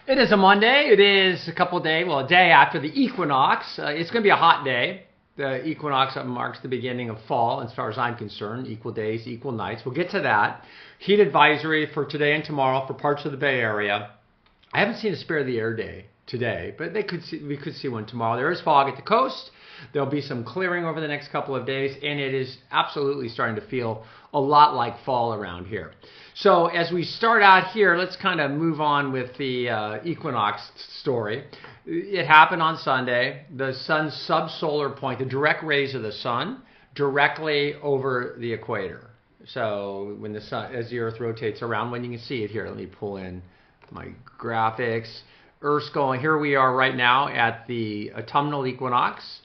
It is a Monday. It is a day after the equinox. It's going to be a hot day. The equinox marks the beginning of fall, as far as I'm concerned. Equal days, equal nights. We'll get to that. Heat advisory for today and tomorrow for parts of the Bay Area. I haven't seen a spare the air day today, but we could see one tomorrow. There is fog at the coast. There'll be some clearing over the next couple of days, and it is absolutely starting to feel a lot like fall around here. So as we start out here, let's kind of move on with the equinox story. It happened on Sunday. The sun's subsolar point, the direct rays of the sun, directly over the equator. So when the sun, as the Earth rotates around, when you can see it here, let me pull in my graphics. Earth's going, here we are right now at the autumnal equinox.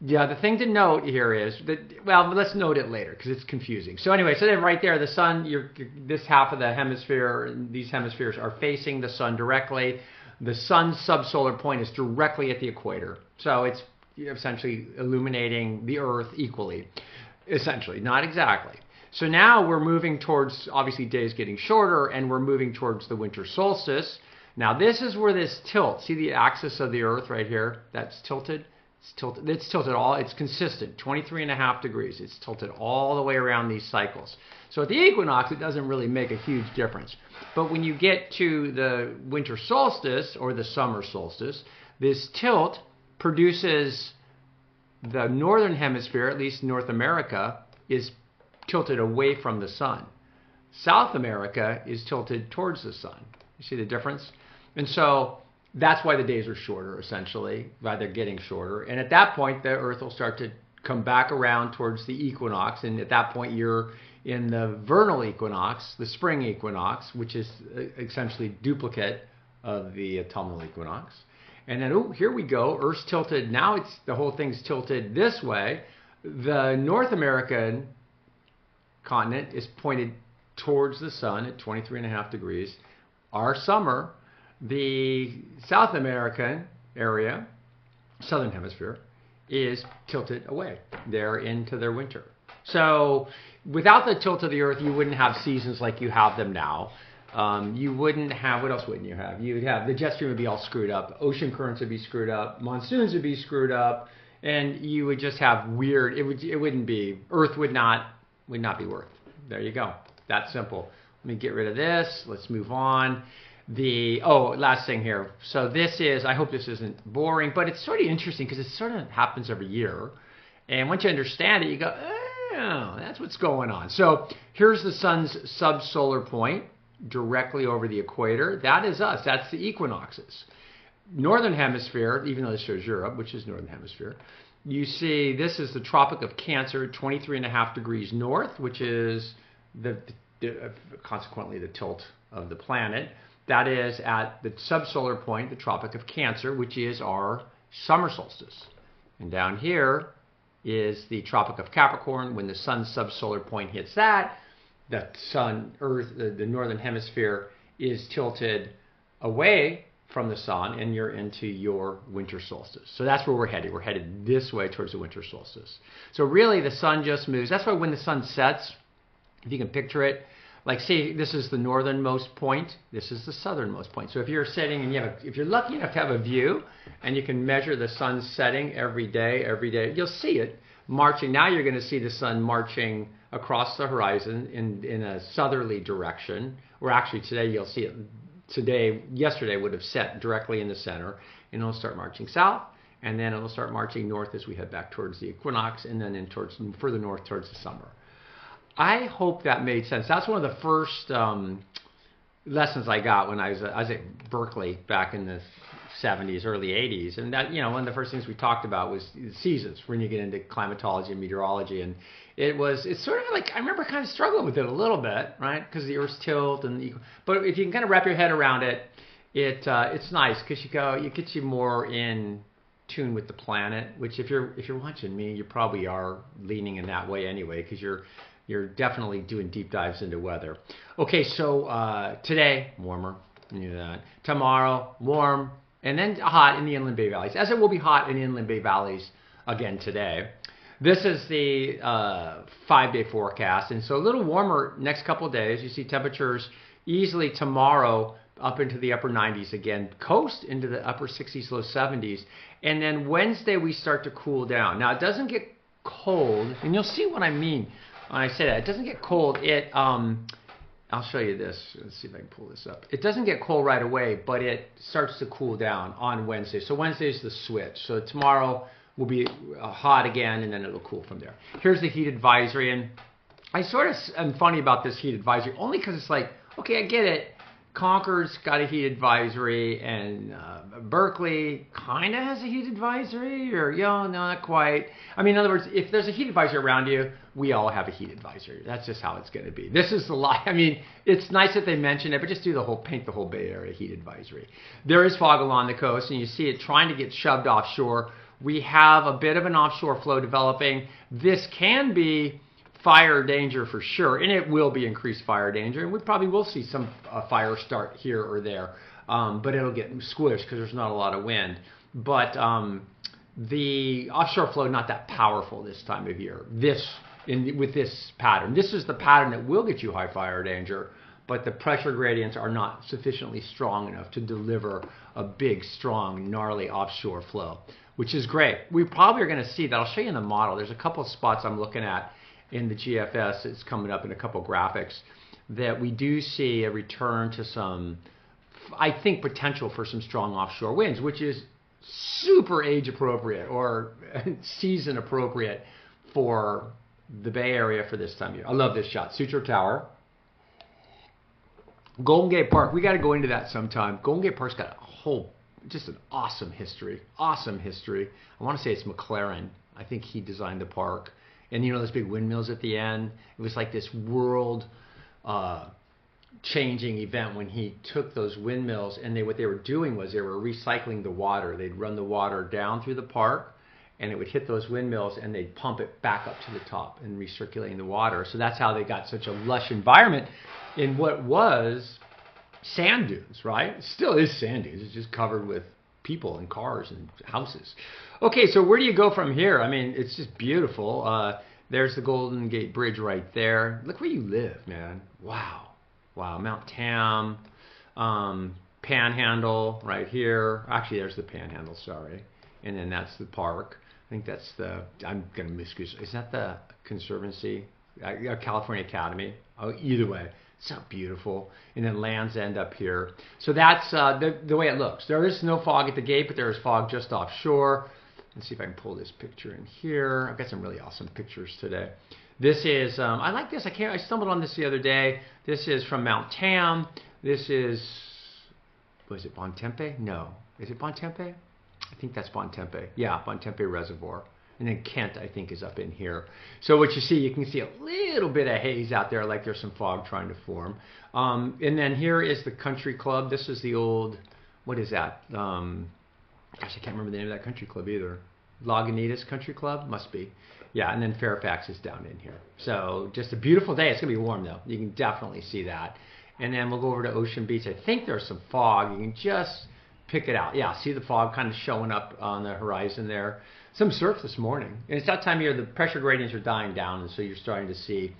Yeah, the thing to note here is that, well, let's note it later because it's confusing. So anyway, so then right there, the sun, this half of the hemisphere, these hemispheres are facing the sun directly. The sun's subsolar point is directly at the equator. So it's essentially illuminating the Earth equally, essentially, not exactly. So now we're moving towards, obviously days getting shorter, and we're moving towards the winter solstice. Now this is where this tilt, see the axis of the Earth right here, that's tilted? It's tilted all, it's consistent, 23.5 degrees. It's tilted all the way around these cycles. So at the equinox, it doesn't really make a huge difference. But when you get to the winter solstice or the summer solstice, this tilt produces the northern hemisphere, at least North America, is tilted away from the sun. South America is tilted towards the sun. You see the difference? And so that's why the days are shorter, essentially, why they're getting shorter. And at that point, the Earth will start to come back around towards the equinox. And at that point, you're in the vernal equinox, the spring equinox, which is essentially duplicate of the autumnal equinox. And then, oh, here we go. Earth's tilted. Now the whole thing's tilted this way. The North American continent is pointed towards the sun at 23.5 degrees. Our summer, the South American area, southern hemisphere, is tilted away. They're into their winter. So without the tilt of the Earth, you wouldn't have seasons like you have them now. You wouldn't have, what else wouldn't you have? You would have, the jet stream would be all screwed up. Ocean currents would be screwed up. Monsoons would be screwed up. And you would just have weird, it wouldn't be, Earth would not be worth. There you go. That simple. Let me get rid of this. Let's move on. Last thing here. So this is, I hope this isn't boring, but it's sort of interesting because it sort of happens every year. And once you understand it, you go, oh, that's what's going on. So here's the sun's subsolar point directly over the equator. That is us. That's the equinoxes. Northern hemisphere, even though this shows Europe, which is northern hemisphere, you see this is the Tropic of Cancer, 23.5 degrees north, which is consequently the tilt of the planet. That is at the subsolar point, the Tropic of Cancer, which is our summer solstice. And down here is the Tropic of Capricorn. When the sun's subsolar point hits that, the sun, Earth, the northern hemisphere is tilted away from the sun, and you're into your winter solstice. So that's where we're headed. We're headed this way towards the winter solstice. So really the sun just moves. That's why when the sun sets, if you can picture it, like say this is the northernmost point, this is the southernmost point. So if you're sitting and if you're lucky enough to have a view and you can measure the sun setting every day, you'll see it marching. Now you're going to see the sun marching across the horizon in a southerly direction. Or actually today you'll see it. Yesterday would have set directly in the center, and it'll start marching south, and then it'll start marching north as we head back towards the equinox, and then further north towards the summer. I hope that made sense. That's one of the first lessons I got when I was at Berkeley back in the 70s, early 80s. And that, one of the first things we talked about was seasons when you get into climatology and meteorology. And it's sort of like, I remember kind of struggling with it a little bit, right? Because the Earth's tilt but if you can kind of wrap your head around it, it's nice because it gets you more in tune with the planet, which if you're watching me, you probably are leaning in that way anyway, because you're definitely doing deep dives into weather. Okay, so today, warmer, you knew that. Tomorrow, warm, and then hot in the inland Bay Valleys, as it will be hot in the inland Bay Valleys again today. This is the 5-day forecast, and so a little warmer next couple of days. You see temperatures easily tomorrow up into the upper 90s again, coast into the upper 60s, low 70s. And then Wednesday we start to cool down. Now it doesn't get cold, and you'll see what I mean when I say that. It doesn't get cold. I'll show you this. Let's see if I can pull this up. It doesn't get cold right away, but it starts to cool down on Wednesday. So Wednesday is the switch. So tomorrow will be hot again, and then it'll cool from there. Here's the heat advisory, and I sort of am funny about this heat advisory only because it's like, okay, I get it. Concord's got a heat advisory, and Berkeley kind of has a heat advisory, or not quite. I mean, in other words, if there's a heat advisory around you, we all have a heat advisory. That's just how it's going to be. This is the lie. I mean, it's nice that they mention it, but just paint the whole Bay Area heat advisory. There is fog along the coast, and you see it trying to get shoved offshore. We have a bit of an offshore flow developing. This can be fire danger for sure, and it will be increased fire danger, and we probably will see some fire start here or there, but it'll get squished because there's not a lot of wind. But the offshore flow not that powerful this time of year. With this pattern, this is the pattern that will get you high fire danger, but the pressure gradients are not sufficiently strong enough to deliver a big, strong, gnarly offshore flow, which is great. We probably are going to see that. I'll show you in the model. There's a couple of spots I'm looking at in the GFS. It's coming up in a couple of graphics that we do see a return to some, I think, potential for some strong offshore winds, which is super age appropriate or season appropriate for the Bay Area for this time of year. I love this shot. Sutro Tower. Golden Gate Park. We got to go into that sometime. Golden Gate Park's got just an awesome history. Awesome history. I want to say it's McLaren. I think he designed the park. And those big windmills at the end. It was like this world changing event when he took those windmills, and what they were doing was they were recycling the water. They'd run the water down through the park, and it would hit those windmills, and they'd pump it back up to the top and recirculating the water. So that's how they got such a lush environment in what was sand dunes, right? It still is sand dunes. It's just covered with people and cars and houses. Okay, so where do you go from here? I mean, it's just beautiful. There's the Golden Gate Bridge right there. Look where you live, man. Wow. Wow, Mount Tam, Panhandle right here. Actually, there's the Panhandle, sorry. And then that's the park. I think that's I'm going to miscuse. Is that the Conservancy? California Academy? Oh, either way. So beautiful. And then Land's End up here. So that's the way it looks. There is no fog at the gate, but there is fog just offshore. Let's see if I can pull this picture in here. I've got some really awesome pictures today. This is, I like this. I stumbled on this the other day. This is from Mount Tam. This is, was it Bontempe? No. Is it Bontempe? I think that's Bontempe. Yeah, Bontempe Reservoir. And then Kent, I think, is up in here. So what you can see a little bit of haze out there, like there's some fog trying to form. And then here is the country club. This is the old, what is that? Gosh, I can't remember the name of that country club either. Lagunitas Country Club? Must be. Yeah, and then Fairfax is down in here. So just a beautiful day. It's going to be warm, though. You can definitely see that. And then we'll go over to Ocean Beach. I think there's some fog. You can just pick it out. Yeah, see the fog kind of showing up on the horizon there. Some surf this morning. And it's that time of year, the pressure gradients are dying down, and so you're starting to see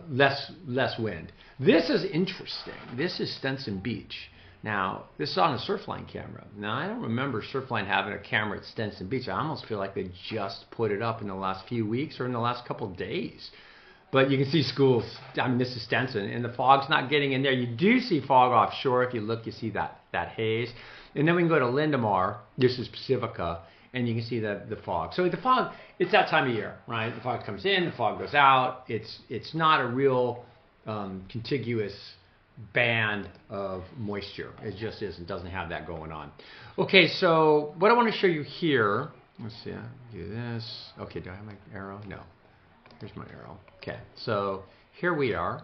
less wind. This is interesting. This is Stetson Beach. Now, this is on a Surfline camera. Now, I don't remember Surfline having a camera at Stetson Beach. I almost feel like they just put it up in the last few weeks or in the last couple of days. But you can see schools. I mean, this is Stetson, and the fog's not getting in there. You do see fog offshore. If you look, you see that haze. And then we can go to Lindemar. This is Pacifica, and you can see the fog. So the fog, it's that time of year, right? The fog comes in, the fog goes out. It's not a real contiguous band of moisture. It just isn't. Doesn't have that going on. Okay, so what I want to show you here. Let's see. Do this. Okay, do I have my arrow? No. Here's my arrow. Okay, so here we are,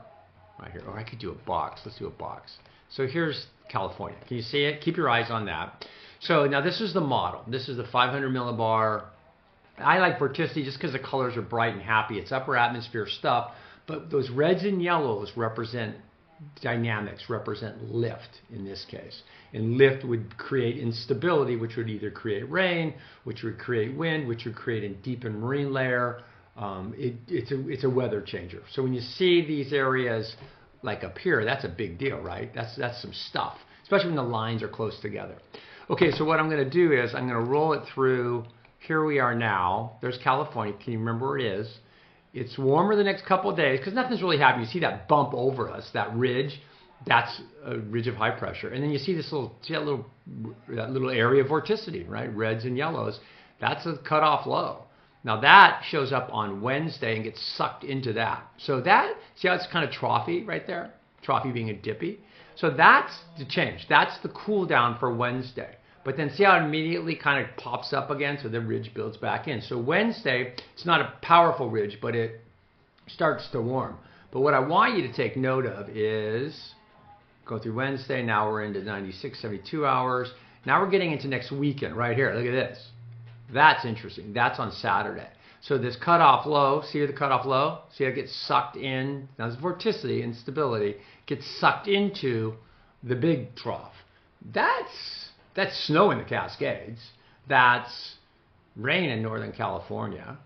right here. Or I could do a box. Let's do a box. So here's California. Can you see it? Keep your eyes on that. So now this is the model. This is the 500 millibar. I like vorticity just because the colors are bright and happy. It's upper atmosphere stuff, but those reds and yellows represent dynamics, represent lift in this case. And lift would create instability, which would either create rain, which would create wind, which would create a deepened marine layer. It's a weather changer. So when you see these areas like up here, that's a big deal, right? That's some stuff. especially when the lines are close together. Okay, so what I'm going to do is I'm going to roll it through. Here we are now. There's California. Can you remember where it is? It's warmer the next couple of days because nothing's really happening. You see that bump over us, that ridge. That's a ridge of high pressure. And then you see this little, see that little area of vorticity, right? Reds and yellows. That's a cutoff low. Now that shows up on Wednesday and gets sucked into that. So that, see how it's kind of trophy right there? Trophy being a dippy. So that's the change. That's the cool down for Wednesday. But then see how it immediately kind of pops up again, so the ridge builds back in. So Wednesday, it's not a powerful ridge, but it starts to warm. But what I want you to take note of is, go through Wednesday, now we're into 96, 72 hours. Now we're getting into next weekend right here. Look at this. That's interesting. That's on Saturday. So this cutoff low, see the cutoff low? See how it gets sucked in? Now this vorticity and stability gets sucked into the big trough. That's snow in the Cascades. That's rain in Northern California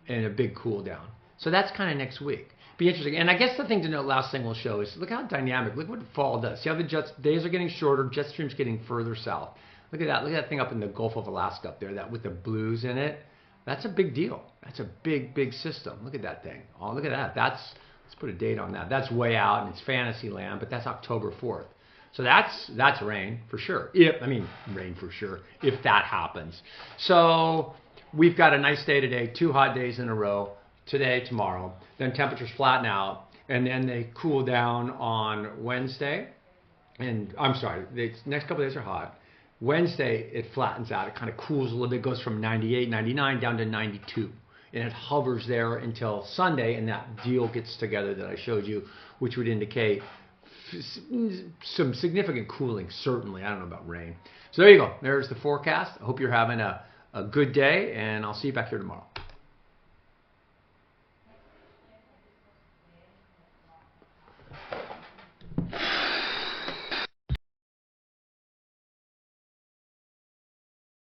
and a big cool down. So that's kind of next week. Be interesting. And I guess the thing to note, last thing we'll show is look how dynamic. Look what fall does. See how the days are getting shorter, jet stream's getting further south. Look at that. Look at that thing up in the Gulf of Alaska up there, that with the blues in it. That's a big deal. That's a big, big system. Look at that thing. Oh, look at that. Let's put a date on that. That's way out and it's fantasy land, but that's October 4th. So that's rain for sure. Rain for sure if that happens. So we've got a nice day today, 2 hot days in a row, today, tomorrow. Then temperatures flatten out and then they cool down on Wednesday. And I'm sorry, the next couple of days are hot. Wednesday, it flattens out. It kind of cools a little bit. It goes from 98, 99 down to 92. And it hovers there until Sunday, and that deal gets together that I showed you, which would indicate some significant cooling, certainly. I don't know about rain. So there you go. There's the forecast. I hope you're having a good day, and I'll see you back here tomorrow.